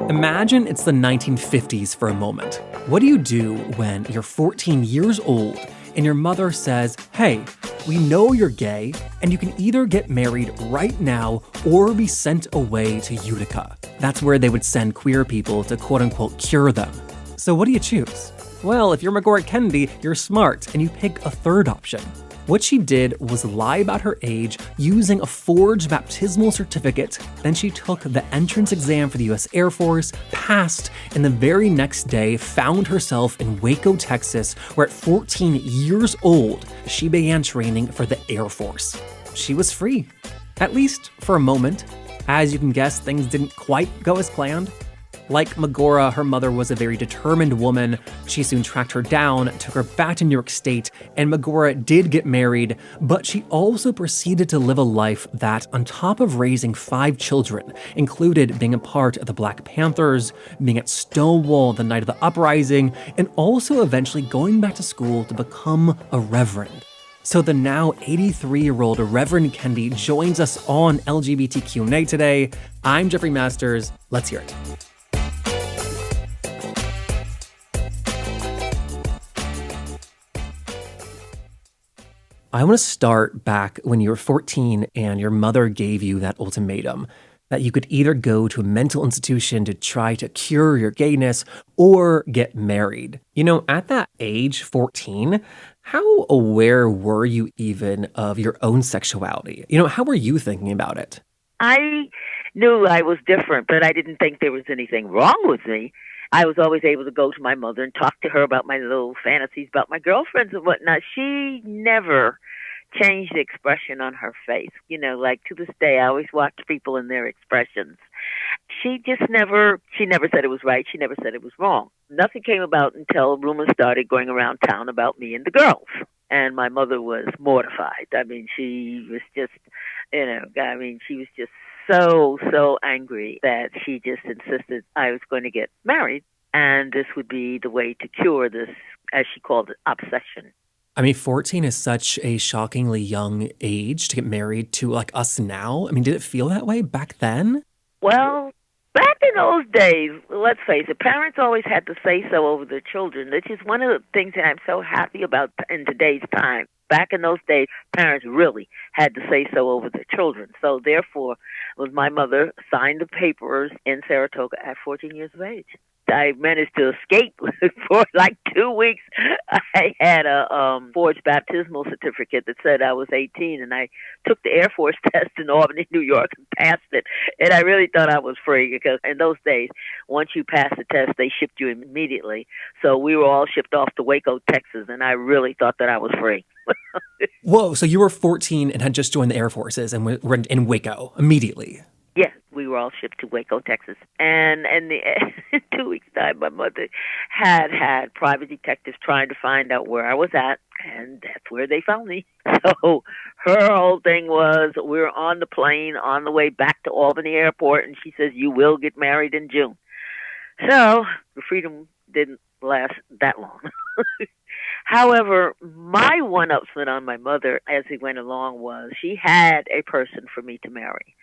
Imagine it's the 1950s for a moment. What do you do when you're 14 years old and your mother says, hey, we know you're gay and you can either get married right now or be sent away to Utica? That's where they would send queer people to quote-unquote cure them. So what do you choose? Well, if you're Magora Kennedy, you're smart and you pick a third option. What she did was lie about her age using a forged baptismal certificate. Then she took the entrance exam for the US Air Force, passed, and the very next day found herself in Waco, Texas, where at 14 years old, she began training for the Air Force. She was free, at least for a moment. As you can guess, things didn't quite go as planned. Like Magora, her mother was a very determined woman. She soon tracked her down, took her back to New York State, and Magora did get married, but she also proceeded to live a life that, on top of raising 5 children, included being a part of the Black Panthers, being at Stonewall the night of the uprising, and also eventually going back to school to become a reverend. So the now 83-year-old Reverend Kennedy joins us on LGBTQ&A today. I'm Jeffrey Masters. Let's hear it. I want to start back when you were 14 and your mother gave you that ultimatum that you could either go to a mental institution to try to cure your gayness or get married. You know, at that age, 14, how aware were you even of your own sexuality? You know, how were you thinking about it? I knew I was different, but I didn't think there was anything wrong with me. I was always able to go to my mother and talk to her about my little fantasies about my girlfriends and whatnot. She never changed the expression on her face. You know, like to this day, I always watch people in their expressions. She never said it was right. She never said it was wrong. Nothing came about until rumors started going around town about me and the girls. And my mother was mortified. I mean, she was just, she was just so angry that she just insisted I was going to get married, and this would be the way to cure this, as she called it, obsession. I mean, 14 is such a shockingly young age to get married to, like, us now. I mean, did it feel that way back then? Well, back in those days, let's face it, parents always had to say so over their children. Which is one of the things that I'm so happy about in today's time. Back in those days, parents really had to say so over their children. So therefore, my mother signed the papers in Saratoga at 14 years of age. I managed to escape for like 2 weeks. I had a forged baptismal certificate that said I was 18, and I took the Air Force test in Albany, New York, and passed it. And I really thought I was free because in those days, once you passed the test, they shipped you immediately. So we were all shipped off to Waco, Texas, and I really thought that I was free. Whoa, so you were 14 and had just joined the Air Forces and were in Waco immediately. Yes, we were all shipped to Waco, Texas. And in 2 weeks' time, my mother had private detectives trying to find out where I was at, and that's where they found me. So her whole thing was, we were on the plane on the way back to Albany Airport, and she says, you will get married in June. So the freedom didn't last that long. However, my one-upsman on my mother as we went along was she had a person for me to marry.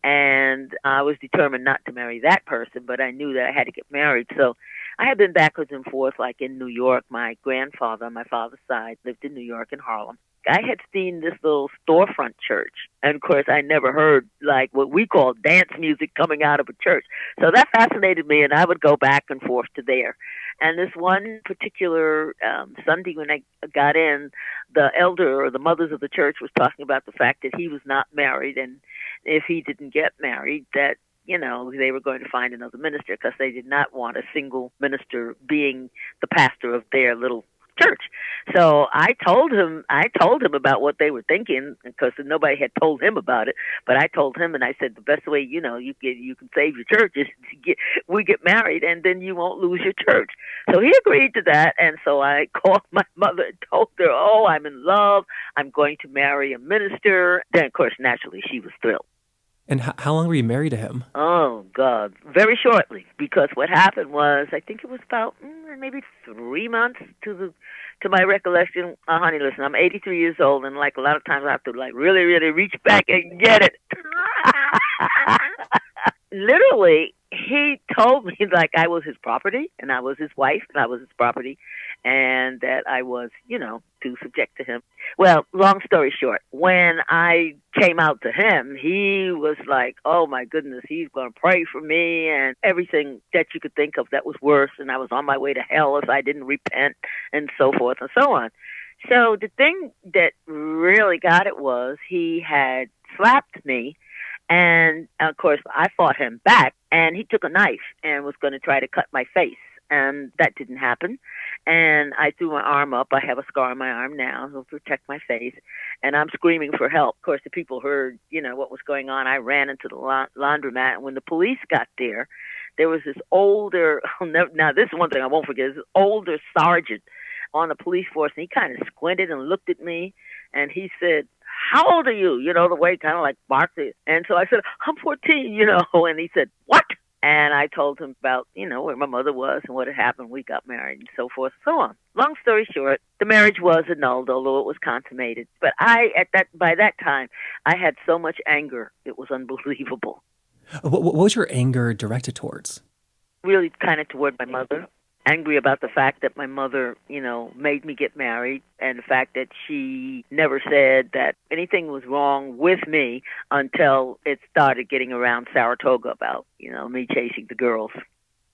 And I was determined not to marry that person, but I knew that I had to get married. So I had been backwards and forth, like in New York. My grandfather on my father's side lived in New York in Harlem. I had seen this little storefront church. And, of course, I never heard, like, what we call dance music coming out of a church. So that fascinated me, and I would go back and forth to there. And this one particular Sunday when I got in, the elder or the mothers of the church was talking about the fact that he was not married, and if he didn't get married, that, you know, they were going to find another minister because they did not want a single minister being the pastor of their little church. So I told him about what they were thinking because nobody had told him about it. But I told him, and I said the best way you can save your church is we get married, and then you won't lose your church. So he agreed to that, and so I called my mother and told her, "Oh, I'm in love. I'm going to marry a minister." Then, of course, naturally, she was thrilled. And how long were you married to him? Oh, God. Very shortly, because what happened was, I think it was about maybe 3 months to my recollection. Honey, listen, I'm 83 years old, and like a lot of times I have to like really reach back and get it. Literally, he told me like I was his property and I was his wife and I was his property and that I was, too subject to him. Well, long story short, when I came out to him, he was like, oh my goodness, he's going to pray for me and everything that you could think of that was worse. And I was on my way to hell if I didn't repent and so forth and so on. So the thing that really got it was he had slapped me. And of course, I fought him back, and he took a knife and was going to try to cut my face. And that didn't happen. And I threw my arm up. I have a scar on my arm now to protect my face. And I'm screaming for help. Of course, the people heard, what was going on. I ran into the laundromat. And when the police got there, there was this older, now this is one thing I won't forget, this older sergeant on the police force. And he kind of squinted and looked at me. And he said, how old are you? The way kind of like barked it. And so I said, I'm 14, and he said, what? And I told him about, where my mother was and what had happened. We got married and so forth and so on. Long story short, the marriage was annulled, although it was consummated. But by that time, I had so much anger. It was unbelievable. What was your anger directed towards? Really kind of toward my mother. Angry about the fact that my mother, made me get married and the fact that she never said that anything was wrong with me until it started getting around Saratoga about, me chasing the girls.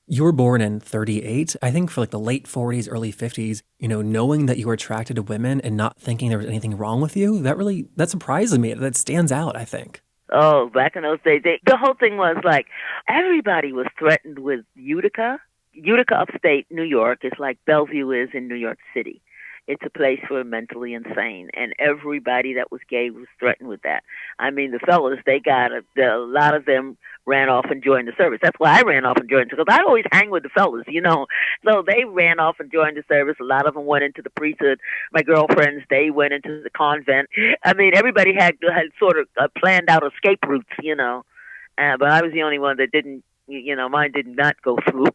You were born in 1938, I think for like the late 40s, early 50s, knowing that you were attracted to women and not thinking there was anything wrong with you, that surprises me. That stands out, I think. Oh, back in those days, the whole thing was like everybody was threatened with Utica. Utica, upstate New York, is like Bellevue is in New York City. It's a place for mentally insane, and everybody that was gay was threatened with that. I mean, the fellas, a lot of them ran off and joined the service. That's why I ran off and joined, because I always hang with the fellas, So they ran off and joined the service. A lot of them went into the priesthood. My girlfriends, they went into the convent. I mean, everybody had sort of planned out escape routes, but I was the only one that didn't, mine did not go through.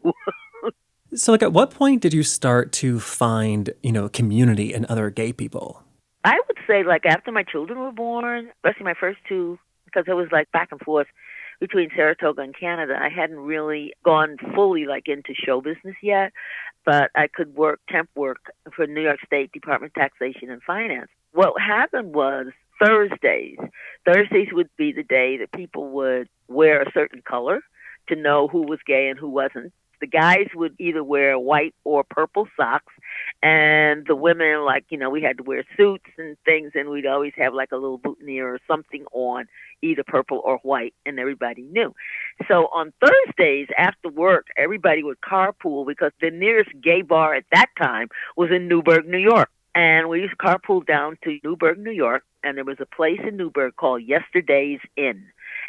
So, at what point did you start to find, community in other gay people? I would say, after my children were born, especially my first two, because it was, back and forth between Saratoga and Canada. I hadn't really gone fully, into show business yet, but I could work temp work for New York State Department of Taxation and Finance. What happened was Thursdays would be the day that people would wear a certain color to know who was gay and who wasn't. The guys would either wear white or purple socks, and the women, we had to wear suits and things, and we'd always have a little boutonniere or something on, either purple or white, and everybody knew. So on Thursdays after work, everybody would carpool because the nearest gay bar at that time was in Newburgh, New York. And we used to carpool down to Newburgh, New York, and there was a place in Newburgh called Yesterday's Inn.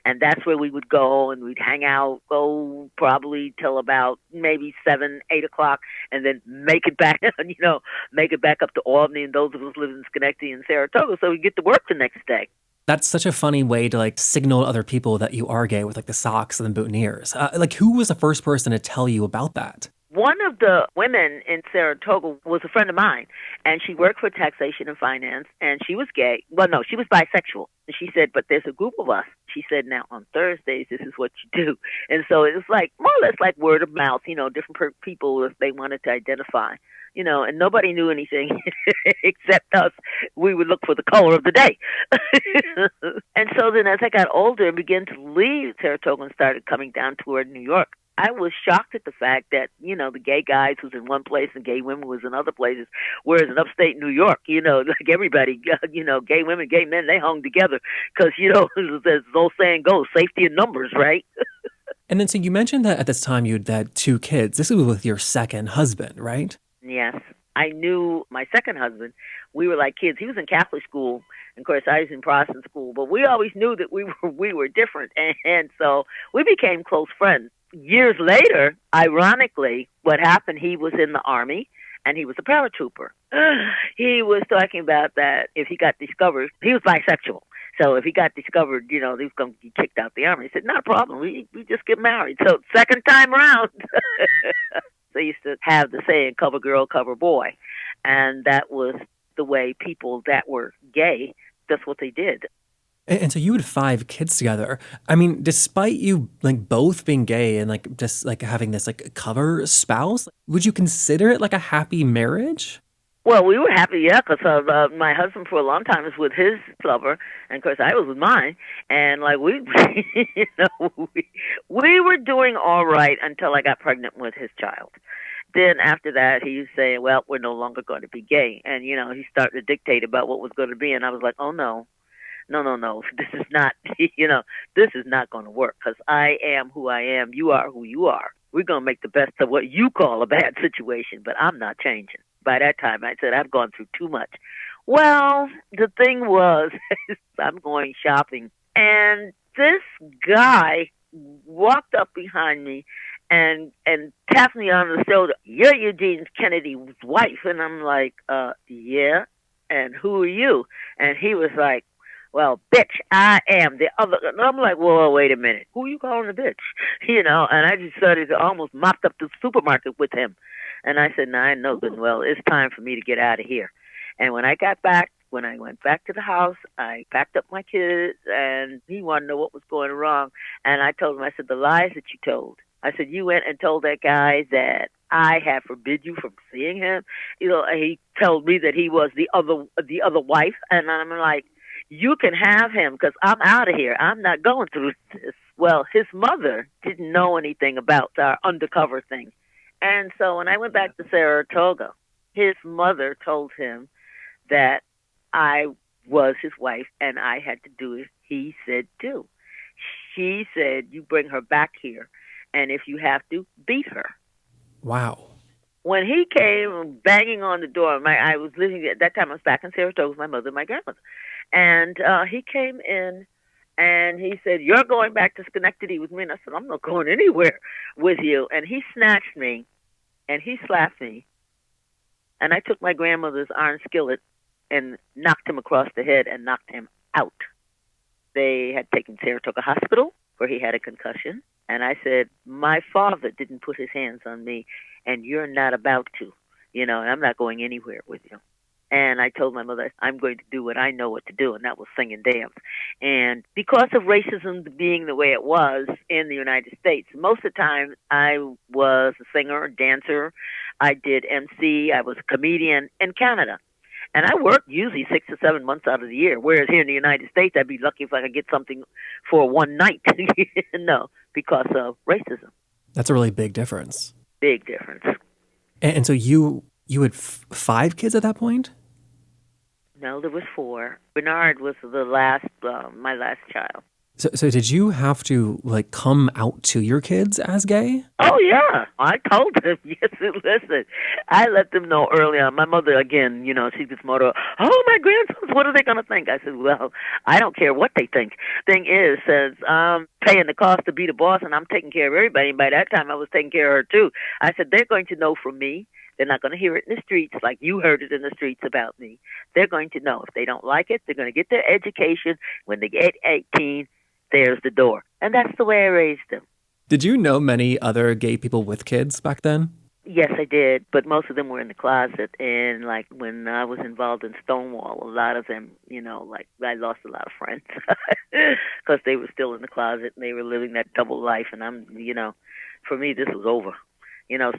And that's where we would go, and we'd hang out, go probably till about maybe 7, 8 o'clock, and then make it back, make it back up to Albany, and those of us living in Schenectady and Saratoga, so we get to work the next day. That's such a funny way to signal to other people that you are gay with the socks and the boutonnieres. Who was the first person to tell you about that? One of the women in Saratoga was a friend of mine, and she worked for Taxation and Finance, and she was gay. Well, no, she was bisexual. And she said, but there's a group of us. She said, now on Thursdays, this is what you do. And so it was more or less word of mouth, different people if they wanted to identify, and nobody knew anything except us. We would look for the color of the day. And so then as I got older and began to leave Saratoga and started coming down toward New York, I was shocked at the fact that, the gay guys was in one place and gay women was in other places, whereas in upstate New York, everybody, gay women, gay men, they hung together because, as the old saying goes, safety in numbers, right? And then so you mentioned that at this time you'd had 2 kids. This was with your second husband, right? Yes. I knew my second husband. We were like kids. He was in Catholic school. And of course, I was in Protestant school. But we always knew that we were different. And so we became close friends. Years later, ironically, what happened, he was in the Army, and he was a paratrooper. He was talking about that if he got discovered, he was bisexual. So if he got discovered, he was going to be kicked out the Army. He said, not a problem. We just get married. So second time around. They used to have the saying, cover girl, cover boy. And that was the way people that were gay, that's what they did. And so you had 5 kids together. I mean, despite you like both being gay and like just like having this like cover spouse, would you consider it like a happy marriage? Well, we were happy, yeah, because my husband for a long time was with his lover, and of course I was with mine, and like we, we were doing all right until I got pregnant with his child. Then after that, he was saying, "Well, we're no longer going to be gay," and he started to dictate about what was going to be, and I was like, "Oh no, no, no, no, this is not, this is not going to work because I am who I am. You are who you are. We're going to make the best of what you call a bad situation, but I'm not changing." By that time, I said, I've gone through too much. Well, the thing was, I'm going shopping, and this guy walked up behind me and tapped me on the shoulder. "You're Eugene Kennedy's wife." And I'm like, yeah. "And who are you?" And he was like, "Well, bitch, I am the other." And I'm like, "Whoa, wait a minute. Who you calling a bitch?" And I just started to almost mopped up the supermarket with him. And I said, "No, I know good and well. It's time for me to get out of here." And when I went back to the house, I packed up my kids, and he wanted to know what was going wrong. And I told him, I said, "The lies that you told." I said, "You went and told that guy that I had forbid you from seeing him." He told me that he was the other wife, and I'm like, "You can have him because I'm out of here. I'm not going through this." Well, his mother didn't know anything about our undercover thing. And so when I went back to Saratoga, his mother told him that I was his wife and I had to do as he said do. She said, "You bring her back here, and if you have to, beat her." Wow. When he came banging on the door, I was living at that time. I was back in Saratoga with my mother and my grandmother, and he came in and he said, "You're going back to Schenectady with me." And I said, "I'm not going anywhere with you." And he snatched me and he slapped me, and I took my grandmother's iron skillet and knocked him across the head and knocked him out. They had taken Saratoga Hospital where he had a concussion, and I said, "My father didn't put his hands on me, and you're not about to, and I'm not going anywhere with you." And I told my mother, "I'm going to do what I know what to do," and that was sing and dance. And because of racism being the way it was in the United States, most of the time I was a singer, dancer, I did MC, I was a comedian in Canada. And I worked usually 6 to 7 months out of the year, whereas here in the United States, I'd be lucky if I could get something for one night. No, because of racism. That's a really big difference. Big difference. And so you had 5 kids at that point? No, there was 4. Bernard was the last, my last child. So did you have to like come out to your kids as gay? Oh yeah, I told them. Yes, listen, I let them know early on. My mother, again, she gets more to, "Oh, my grandsons, what are they going to think?" I said, "Well, I don't care what they think. Thing is, since I'm paying the cost to be the boss and I'm taking care of everybody, and by that time I was taking care of her too. I said, they're going to know from me. They're not going to hear it in the streets like you heard it in the streets about me. They're going to know. If they don't like it, they're going to get their education. When they get 18, there's the door." And that's the way I raised them. Did you know many other gay people with kids back then? Yes, I did, but most of them were in the closet. And like when I was involved in Stonewall, a lot of them, like I lost a lot of friends because they were still in the closet and they were living that double life. And for me, this was over.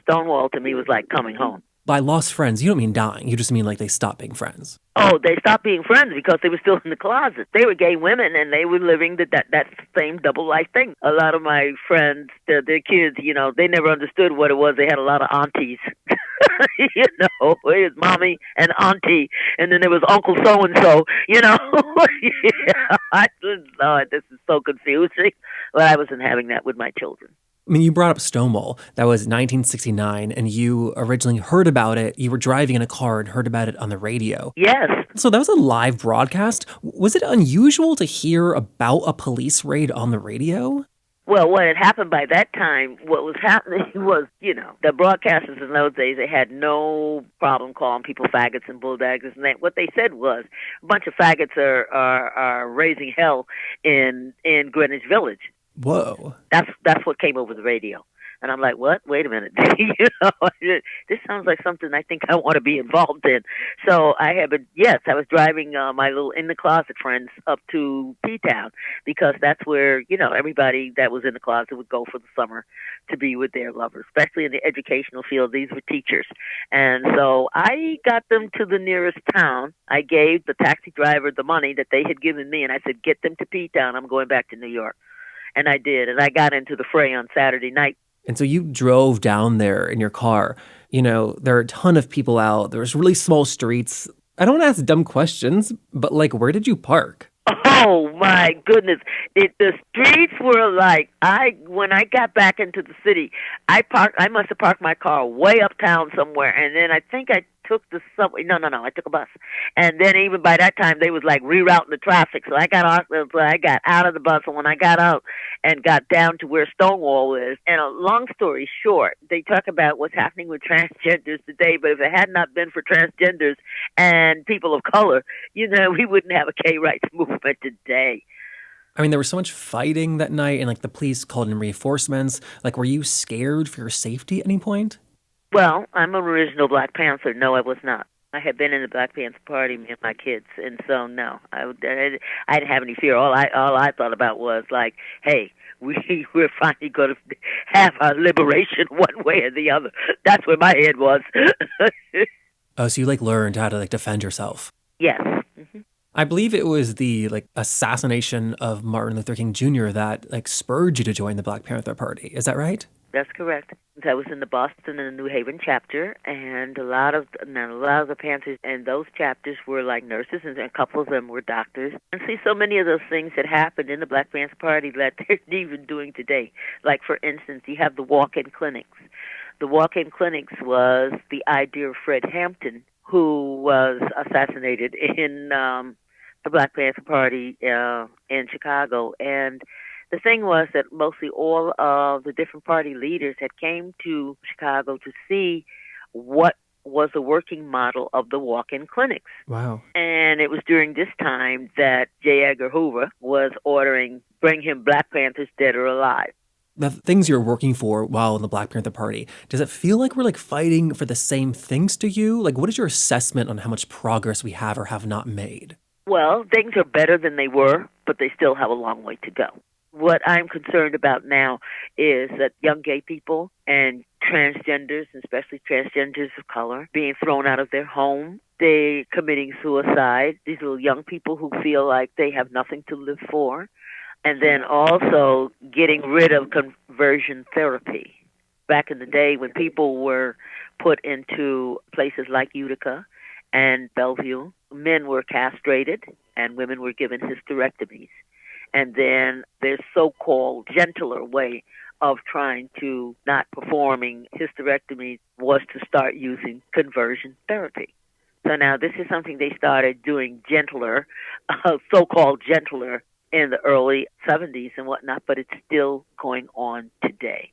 Stonewall to me was like coming home. By lost friends, you don't mean dying. You just mean like they stopped being friends. Oh, they stopped being friends because they were still in the closet. They were gay women, and they were living that same double life thing. A lot of my friends, their kids, they never understood what it was. They had a lot of aunties. His mommy and auntie, and then there was Uncle so-and-so, Yeah, I just thought this is so confusing. But I wasn't having that with my children. I mean, you brought up Stonewall. That was 1969, and you originally heard about it. You were driving in a car and heard about it on the radio. Yes. So that was a live broadcast. Was it unusual to hear about a police raid on the radio? Well, what had happened by that time, what was happening was, the broadcasters in those days, they had no problem calling people faggots and bulldaggers. And what they said was, a bunch of faggots are raising hell in Greenwich Village. Whoa. That's what came over the radio. And I'm like, what? Wait a minute. This sounds like something I think I want to be involved in. So I was driving my little in the closet friends up to P-Town because that's where, everybody that was in the closet would go for the summer to be with their lovers, especially in the educational field. These were teachers. And so I got them to the nearest town. I gave the taxi driver the money that they had given me, and I said, get them to P-Town. I'm going back to New York. And I did. And I got into the fray on Saturday night. And so you drove down there in your car. There are a ton of people out. There's really small streets. I don't ask dumb questions, but where did you park? Oh my goodness! The streets were when I got back into the city, I must have parked my car way uptown somewhere, and then I think I took the subway. No, I took a bus, and then even by that time they was rerouting the traffic. So I got out of the bus, and when I got out and got down to where Stonewall is, and a long story short, they talk about what's happening with transgenders today. But if it had not been for transgenders and people of color, we wouldn't have a gay rights movement today. I mean, there was so much fighting that night, and the police called in reinforcements. Were you scared for your safety at any point? Well, I'm an original Black Panther. No, I was not. I had been in the Black Panther Party, me and my kids, and so no, I didn't have any fear. All I thought about was hey, we're finally going to have our liberation one way or the other. That's where my head was. Oh, so you learned how to defend yourself? Yes. Mm-hmm. I believe it was the assassination of Martin Luther King Jr. that spurred you to join the Black Panther Party. Is that right? That's correct. I was in the Boston and the New Haven chapter, and a lot of the Panthers and those chapters were nurses, and a couple of them were doctors. And see, so many of those things that happened in the Black Panther Party that they're even doing today. For instance, you have the walk-in clinics. The walk-in clinics was the idea of Fred Hampton, who was assassinated in the Black Panther Party in Chicago. And the thing was that mostly all of the different party leaders had came to Chicago to see what was the working model of the walk-in clinics. Wow. And it was during this time that J. Edgar Hoover was ordering, bring him Black Panthers dead or alive. The things you're working for while in the Black Panther Party, does it feel like we're fighting for the same things to you? What is your assessment on how much progress we have or have not made? Well, things are better than they were, but they still have a long way to go. What I'm concerned about now is that young gay people and transgenders, especially transgenders of color, being thrown out of their home, they committing suicide. These little young people who feel like they have nothing to live for. And then also getting rid of conversion therapy. Back in the day when people were put into places like Utica and Bellevue, men were castrated and women were given hysterectomies. And then their so-called gentler way of trying to not performing hysterectomy was to start using conversion therapy. So now this is something they started doing gentler, so-called gentler, in the early 70s and whatnot, but it's still going on today.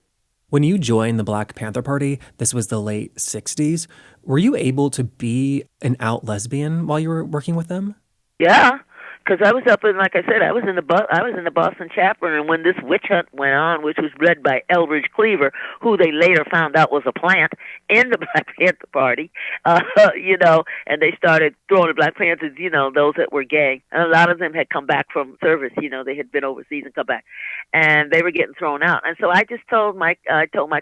When you joined the Black Panther Party, this was the late 60s, were you able to be an out lesbian while you were working with them? Yeah, because I was up in, like I said, I was in the Boston chapter, and when this witch hunt went on, which was led by Eldridge Cleaver, who they later found out was a plant in the Black Panther Party, and they started throwing the Black Panthers, those that were gay, and a lot of them had come back from service, they had been overseas and come back, and they were getting thrown out. And so I just told my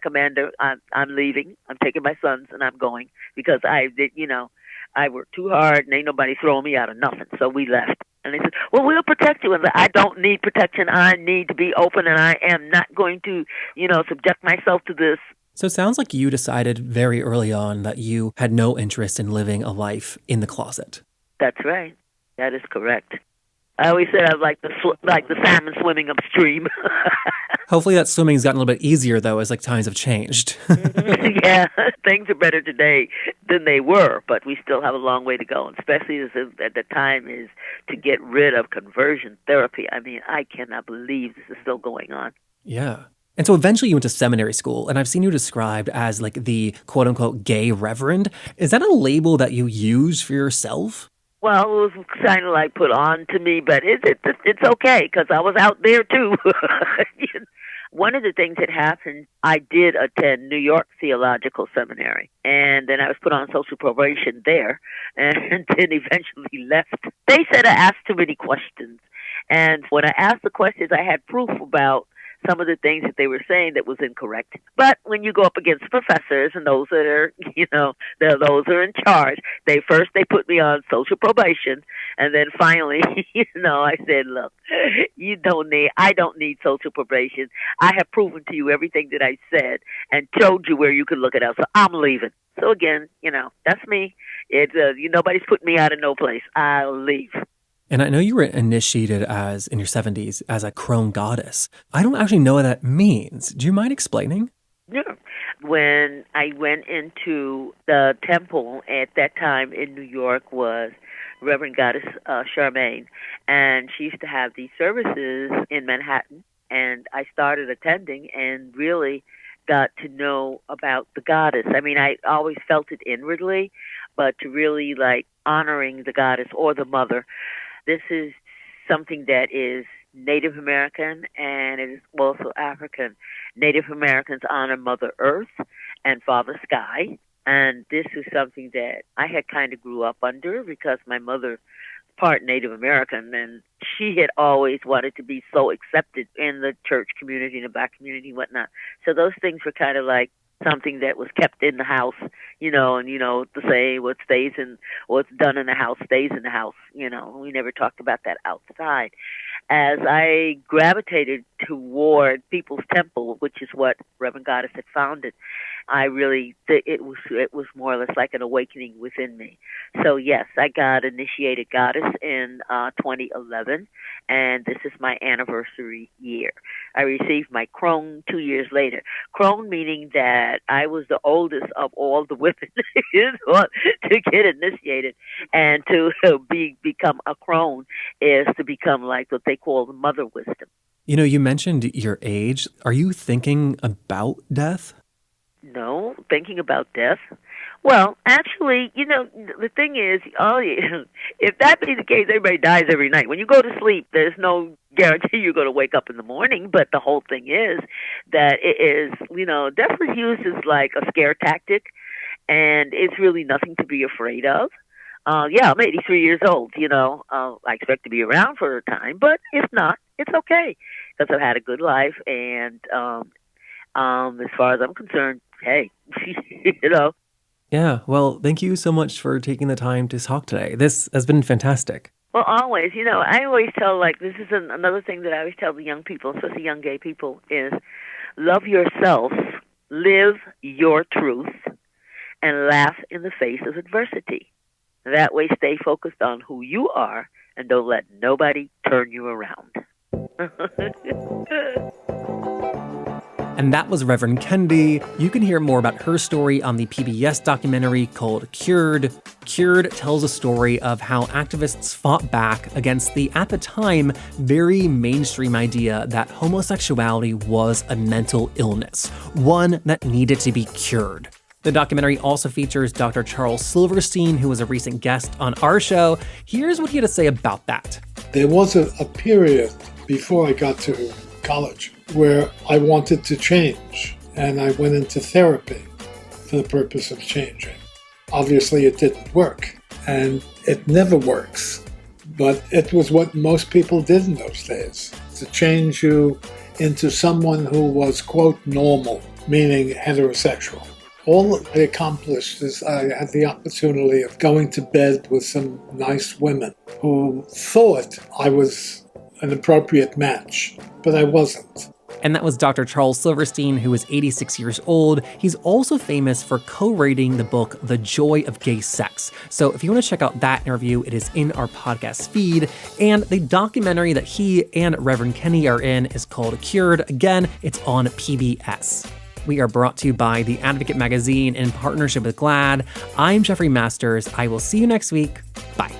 commander, I'm leaving, I'm taking my sons, and I'm going, because I worked too hard, and ain't nobody throwing me out of nothing, so we left. And they said, well, we'll protect you. And I don't need protection. I need to be open, and I am not going to, subject myself to this. So it sounds like you decided very early on that you had no interest in living a life in the closet. That's right. That is correct. I always said I was like the salmon swimming upstream. Hopefully that swimming's gotten a little bit easier, though, as times have changed. Yeah, things are better today than they were, but we still have a long way to go, and especially at the time is to get rid of conversion therapy. I mean, I cannot believe this is still going on. Yeah. And so eventually you went to seminary school, and I've seen you described as the quote-unquote gay reverend. Is that a label that you use for yourself? Well, it was kind of put on to me, but it's okay because I was out there too. one of the things that happened, I did attend New York Theological Seminary, and then I was put on social probation there, and then eventually left. They said I asked too many questions, and when I asked the questions, I had proof about some of the things that they were saying that was incorrect. But when you go up against professors and those that are, those are in charge, they put me on social probation, and then finally, I said, look, I don't need social probation. I have proven to you everything that I said and showed you where you could look it up. So I'm leaving. So again, that's me. Nobody's putting me out of no place. I'll leave. And I know you were initiated in your 70s as a crone goddess. I don't actually know what that means. Do you mind explaining? Yeah. When I went into the temple at that time in New York was Reverend Goddess Charmaine, and she used to have these services in Manhattan, and I started attending and really got to know about the goddess. I mean, I always felt it inwardly, but to really honoring the goddess or the mother. This is something that is Native American and it is also African. Native Americans honor Mother Earth and Father Sky. And this is something that I had kind of grew up under because my mother part Native American, and she had always wanted to be so accepted in the church community and the Black community and whatnot. So those things were kind of something that was kept in the house, to say what's done in the house stays in the house. We never talked about that outside. As I gravitated toward People's Temple, which is what Reverend Goddess had founded, I really, it was more or less like an awakening within me. So yes, I got initiated Goddess in 2011, and this is my anniversary year. I received my crone 2 years later. Crone meaning that I was the oldest of all the women to get initiated, and to become a crone is to become like what they call the mother wisdom. You mentioned your age. Are you thinking about death? No, thinking about death. Well, actually, the thing is, if that be the case, everybody dies every night. When you go to sleep, there's no guarantee you're going to wake up in the morning. But the whole thing is that it is, death is used as like a scare tactic, and it's really nothing to be afraid of. I'm 83 years old. I expect to be around for a time, but if not, it's okay because I've had a good life, and as far as I'm concerned, hey, Yeah, well, thank you so much for taking the time to talk today. This has been fantastic. Well, always, I always tell, this is another thing that I always tell the young people, especially young gay people, is love yourself, live your truth, and laugh in the face of adversity. That way, stay focused on who you are and don't let nobody turn you around. And that was Reverend Kennedy. You can hear more about her story on the PBS documentary called Cured. Cured tells a story of how activists fought back against the, at the time, very mainstream idea that homosexuality was a mental illness, one that needed to be cured. The documentary also features Dr. Charles Silverstein, who was a recent guest on our show. Here's what he had to say about that. There was a period before I got to college where I wanted to change, and I went into therapy for the purpose of changing. Obviously, it didn't work, and it never works, but it was what most people did in those days, to change you into someone who was, quote, normal, meaning heterosexual. All I accomplished is I had the opportunity of going to bed with some nice women who thought I was an appropriate match, but I wasn't. And that was Dr. Charles Silverstein, who is 86 years old. He's also famous for co-writing the book, The Joy of Gay Sex. So if you want to check out that interview, it is in our podcast feed. And the documentary that he and Reverend Kennedy are in is called Cured. Again, it's on PBS. We are brought to you by The Advocate magazine in partnership with GLAAD. I'm Jeffrey Masters. I will see you next week. Bye.